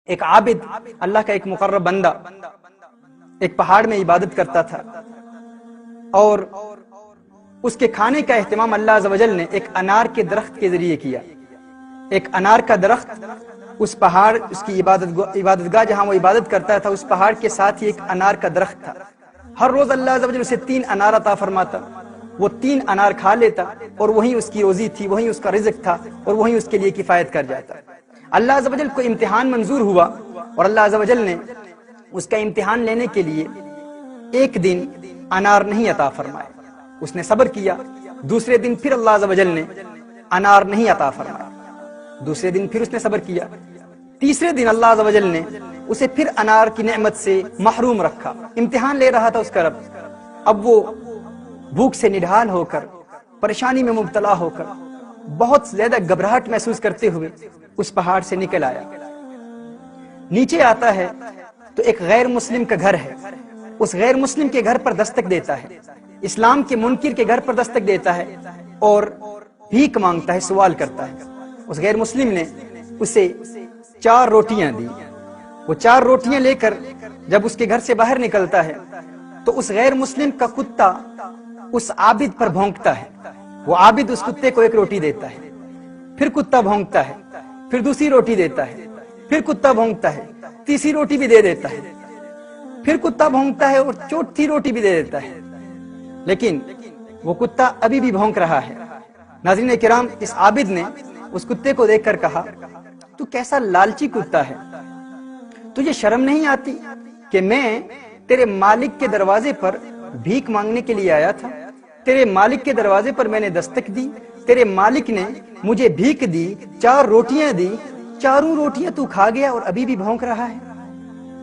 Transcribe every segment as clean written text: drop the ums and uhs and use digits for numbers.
ایک عابد، اللہ کا ایک مقرب بندہ ایک پہاڑ میں عبادت کرتا تھا، اور اس کے کھانے کا اہتمام اللہ عز و جل نے ایک انار کے درخت کے ذریعے کیا۔ ایک انار کا درخت اس پہاڑ، اس کی عبادت گاہ جہاں وہ عبادت کرتا تھا، اس پہاڑ کے ساتھ ہی ایک انار کا درخت تھا۔ ہر روز اللہ عز و جل اسے 3 انار عطا فرماتا، وہ 3 انار کھا لیتا، اور وہی اس کی روزی تھی، وہی اس کا رزق تھا، اور وہی اس کے لیے کفایت کر جاتا۔ اللہ عز و جل کو امتحان منظور ہوا، اور اللہ عز و جل نے اس کا امتحان لینے کے لیے ایک دن انار نہیں عطا فرمائے۔ اس نے صبر کیا، دوسرے دن پھر اللہ عز و جل نے انار نہیں عطا فرمایا، دوسرے دن پھر اس نے صبر کیا، تیسرے دن اللہ عز و جل نے اسے پھر انار کی نعمت سے محروم رکھا۔ امتحان لے رہا تھا اس کا رب۔ اب وہ بھوک سے نڈھال ہو کر، پریشانی میں مبتلا ہو کر، بہت زیادہ گھبراہٹ محسوس کرتے ہوئے اس پہاڑ سے نکل آیا۔ نیچے آتا ہے تو ایک غیر مسلم کا گھر ہے، اس غیر مسلم کے گھر پر دستک دیتا ہے، اسلام کے منکر کے گھر پر دستک دیتا ہے، اور بھیک مانگتا ہے، سوال کرتا ہے۔ اس غیر مسلم نے اسے 4 روٹیاں دی۔ وہ 4 روٹیاں لے کر جب اس کے گھر سے باہر نکلتا ہے تو اس غیر مسلم کا کتا اس عابد پر بھونکتا ہے۔ وہ عابد اس کتے کو 1 روٹی دیتا ہے، پھر کتا بھونکتا ہے، پھر دوسری روٹی دیتا ہے، پھر کتا بھونکتا ہے، تیسری روٹی بھی دے دیتا ہے، پھر کتا بھونکتا ہے اور چوتھی روٹی بھی دے دیتا ہے، لیکن وہ کتا ابھی بھی بھونک رہا ہے۔ ناظرین کرام، اس عابد نے اس کتے کو دیکھ کر کہا، تو کیسا لالچی کتا ہے، تجھے شرم نہیں آتی کہ میں تیرے مالک کے دروازے پر بھیک مانگنے کے لیے آیا تھا، تیرے مالک کے دروازے پر میں نے دستک دی، تیرے مالک نے مجھے بھیک دی، 4 روٹیاں دی، چاروں روٹیاں تو کھا گیا اور ابھی بھی بھونک رہا ہے۔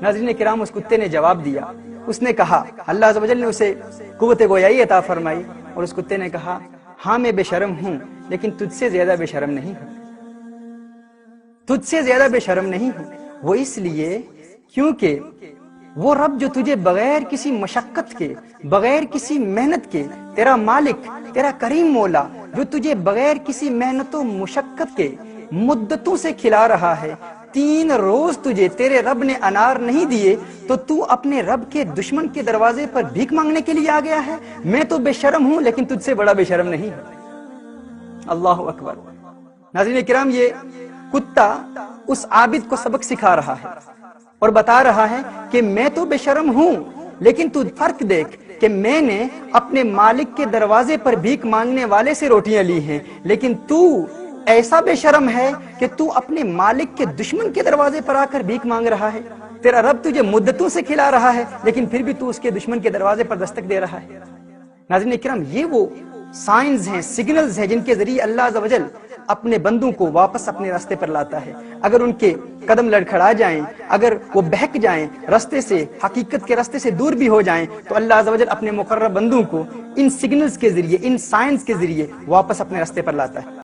ناظرین کرام، اس کتے نے جواب دیا، اس نے کہا، اللہ عز و جل نے اسے قوت گویائی عطا فرمائی، اور اس کتے نے کہا، ہاں میں بے شرم ہوں، لیکن تجھ سے زیادہ بے شرم نہیں ہوں، تجھ سے زیادہ بے شرم نہیں ہوں۔ وہ اس لیے کیونکہ وہ رب جو تجھے بغیر کسی مشقت کے، بغیر کسی محنت کے، تیرا مالک، تیرا کریم مولا جو تجھے بغیر کسی محنت و مشقت کے مدتوں سے کھلا رہا ہے، 3 روز تجھے تیرے رب نے انار نہیں دیے تو تو اپنے رب کے دشمن کے دروازے پر بھیک مانگنے کے لیے آ گیا ہے۔ میں تو بے شرم ہوں، لیکن تجھ سے بڑا بے شرم نہیں ہوں۔ اللہ اکبر۔ ناظرین کرام، یہ کتا اس عابد کو سبق سکھا رہا ہے اور بتا رہا ہے کہ میں تو بے شرم ہوں، لیکن تو فرق دیکھ کہ میں نے اپنے مالک کے دروازے پر بھیک مانگنے والے سے روٹیاں لی ہیں، لیکن تو ایسا بے شرم ہے کہ تو اپنے مالک کے دشمن کے دروازے پر آ کر بھیک مانگ رہا ہے۔ تیرا رب تجھے مدتوں سے کھلا رہا ہے، لیکن پھر بھی تو اس کے دشمن کے دروازے پر دستک دے رہا ہے۔ ناظرین کرام، یہ وہ سائنز ہیں، سگنلز ہیں، جن کے ذریعے اللہ عز و جل اپنے بندوں کو واپس اپنے راستے پر لاتا ہے۔ اگر ان کے قدم لڑکھڑا جائیں، اگر وہ بہک جائیں، راستے سے، حقیقت کے راستے سے دور بھی ہو جائیں، تو اللہ عز و جل اپنے مقرب بندوں کو ان سگنلز کے ذریعے، ان سائنز کے ذریعے واپس اپنے راستے پر لاتا ہے۔